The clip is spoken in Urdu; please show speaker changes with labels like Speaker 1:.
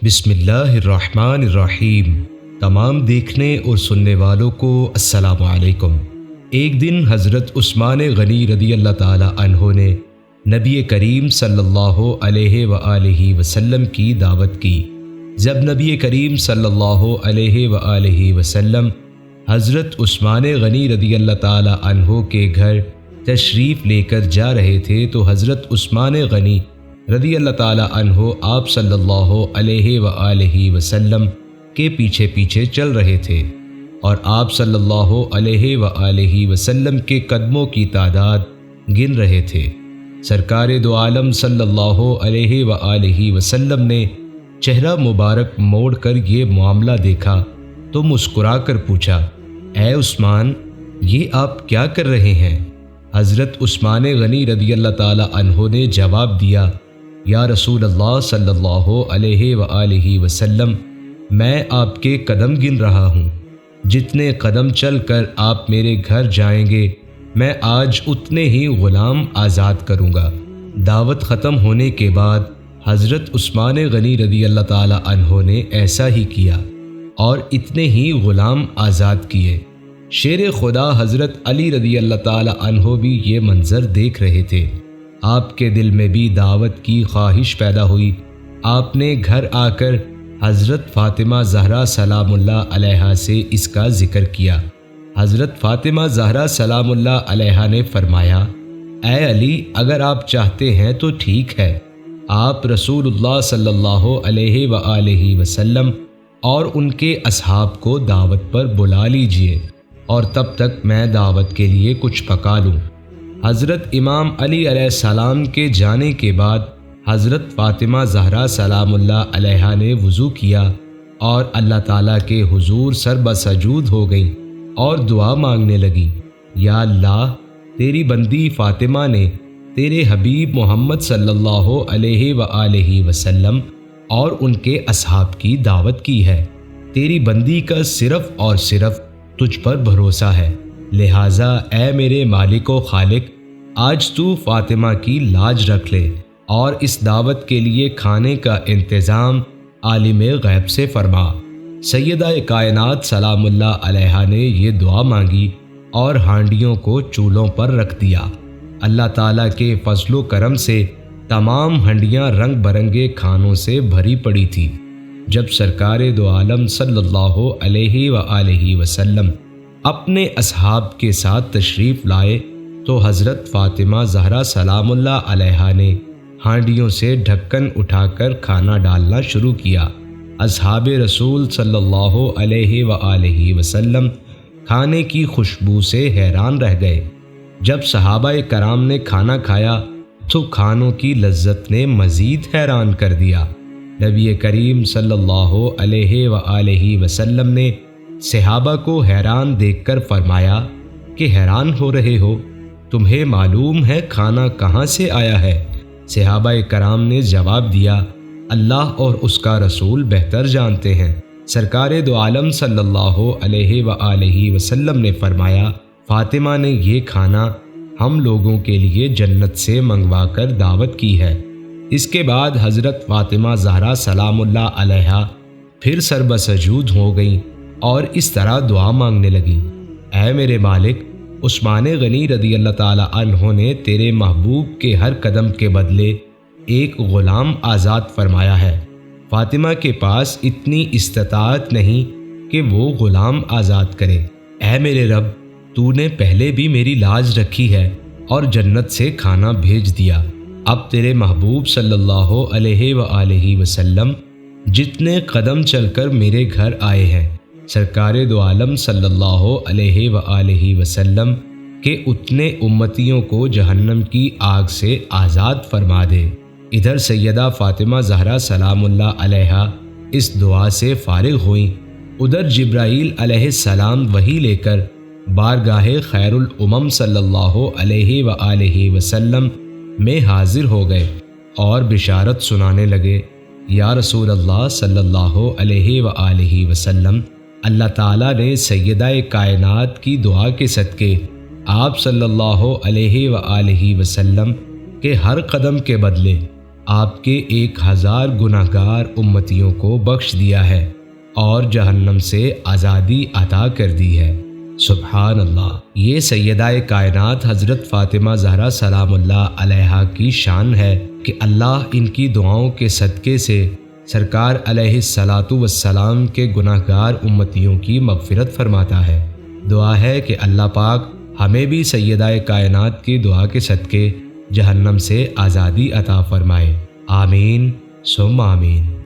Speaker 1: بسم اللہ الرحمن الرحیم۔ تمام دیکھنے اور سننے والوں کو السلام علیکم۔ ایک دن حضرت عثمان غنی رضی اللہ تعالی عنہ نے نبی کریم صلی اللہ علیہ وآلہ وسلم کی دعوت کی۔ جب نبی کریم صلی اللہ علیہ وآلہ وسلم حضرت عثمان غنی رضی اللہ تعالی عنہ کے گھر تشریف لے کر جا رہے تھے تو حضرت عثمان غنی رضی اللہ تعالی عنہ آپ صلی اللہ علیہ وآلہ وسلم کے پیچھے پیچھے چل رہے تھے اور آپ صلی اللہ علیہ وآلہ وسلم کے قدموں کی تعداد گن رہے تھے۔ سرکار دو عالم صلی اللہ علیہ وآلہ وسلم نے چہرہ مبارک موڑ کر یہ معاملہ دیکھا تو مسکرا کر پوچھا، اے عثمان، یہ آپ کیا کر رہے ہیں؟ حضرت عثمان غنی رضی اللہ تعالی عنہ نے جواب دیا، یا رسول اللہ صلی اللہ علیہ وآلہ وسلم، میں آپ کے قدم گن رہا ہوں۔ جتنے قدم چل کر آپ میرے گھر جائیں گے میں آج اتنے ہی غلام آزاد کروں گا۔ دعوت ختم ہونے کے بعد حضرت عثمان غنی رضی اللہ تعالی عنہ نے ایسا ہی کیا اور اتنے ہی غلام آزاد کیے۔ شیر خدا حضرت علی رضی اللہ تعالی عنہ بھی یہ منظر دیکھ رہے تھے۔ آپ کے دل میں بھی دعوت کی خواہش پیدا ہوئی۔ آپ نے گھر آ کر حضرت فاطمہ زہرا سلام اللہ علیہا سے اس کا ذکر کیا۔ حضرت فاطمہ زہرا سلام اللہ علیہا نے فرمایا، اے علی، اگر آپ چاہتے ہیں تو ٹھیک ہے، آپ رسول اللہ صلی اللہ علیہ وآلہ وسلم اور ان کے اصحاب کو دعوت پر بلا لیجئے اور تب تک میں دعوت کے لیے کچھ پکا لوں۔ حضرت امام علی علیہ السلام کے جانے کے بعد حضرت فاطمہ زہرا سلام اللہ علیہا نے وضو کیا اور اللہ تعالیٰ کے حضور سر بسجود ہو گئیں اور دعا مانگنے لگی، یا اللہ، تیری بندی فاطمہ نے تیرے حبیب محمد صلی اللہ علیہ وآلہ وسلم اور ان کے اصحاب کی دعوت کی ہے۔ تیری بندی کا صرف اور صرف تجھ پر بھروسہ ہے، لہٰذا اے میرے مالک و خالق، آج تو فاطمہ کی لاج رکھ لے اور اس دعوت کے لیے کھانے کا انتظام عالم غیب سے فرما۔ سیدہ کائنات سلام اللہ علیہا نے یہ دعا مانگی اور ہانڈیوں کو چولھوں پر رکھ دیا۔ اللہ تعالیٰ کے فضل و کرم سے تمام ہنڈیاں رنگ برنگے کھانوں سے بھری پڑی تھی۔ جب سرکار دو عالم صلی اللہ علیہ وآلہ وسلم اپنے اصحاب کے ساتھ تشریف لائے تو حضرت فاطمہ زہرا سلام اللہ علیہا نے ہانڈیوں سے ڈھکن اٹھا کر کھانا ڈالنا شروع کیا۔ اصحاب رسول صلی اللہ علیہ وآلہ وسلم کھانے کی خوشبو سے حیران رہ گئے۔ جب صحابہ کرام نے کھانا کھایا تو کھانوں کی لذت نے مزید حیران کر دیا۔ نبی کریم صلی اللہ علیہ وآلہ وسلم نے صحابہ کو حیران دیکھ کر فرمایا کہ حیران ہو رہے ہو، تمہیں معلوم ہے کھانا کہاں سے آیا ہے؟ صحابہ کرام نے جواب دیا، اللہ اور اس کا رسول بہتر جانتے ہیں۔ سرکار دو عالم صلی اللہ علیہ وآلہ وسلم نے فرمایا، فاطمہ نے یہ کھانا ہم لوگوں کے لیے جنت سے منگوا کر دعوت کی ہے۔ اس کے بعد حضرت فاطمہ زہرا سلام اللہ علیہا پھر سر بسجود ہو گئیں اور اس طرح دعا مانگنے لگیں، اے میرے مالک، عثمان غنی رضی اللہ تعالی عنہ نے تیرے محبوب کے ہر قدم کے بدلے ایک غلام آزاد فرمایا ہے۔ فاطمہ کے پاس اتنی استطاعت نہیں کہ وہ غلام آزاد کرے۔ اے میرے رب، تو نے پہلے بھی میری لاج رکھی ہے اور جنت سے کھانا بھیج دیا۔ اب تیرے محبوب صلی اللہ علیہ وآلہ وسلم جتنے قدم چل کر میرے گھر آئے ہیں، سرکار دو عالم صلی اللہ علیہ وآلہ وسلم کے اتنے امتیوں کو جہنم کی آگ سے آزاد فرما دے۔ ادھر سیدہ فاطمہ زہرا سلام اللہ علیہا اس دعا سے فارغ ہوئیں، ادھر جبرائیل علیہ السلام وحی لے کر بارگاہ خیر الامم صلی اللہ علیہ وآلہ وسلم میں حاضر ہو گئے اور بشارت سنانے لگے، یا رسول اللہ صلی اللہ علیہ وآلہ وسلم، اللہ تعالیٰ نے سیدہ کائنات کی دعا کے صدقے آپ صلی اللہ علیہ وآلہ وسلم کے ہر قدم کے بدلے آپ کے 1000 گناہگار امتیوں کو بخش دیا ہے اور جہنم سے آزادی عطا کر دی ہے۔ سبحان اللہ۔ یہ سیدہ کائنات حضرت فاطمہ زہرا سلام اللہ علیہا کی شان ہے کہ اللہ ان کی دعاؤں کے صدقے سے سرکار علیہ الصلاۃ والسلام کے گناہگار امتیوں کی مغفرت فرماتا ہے۔ دعا ہے کہ اللہ پاک ہمیں بھی سیدہ کائنات کی دعا کے صدقے جہنم سے آزادی عطا فرمائے۔ آمین ثم آمین۔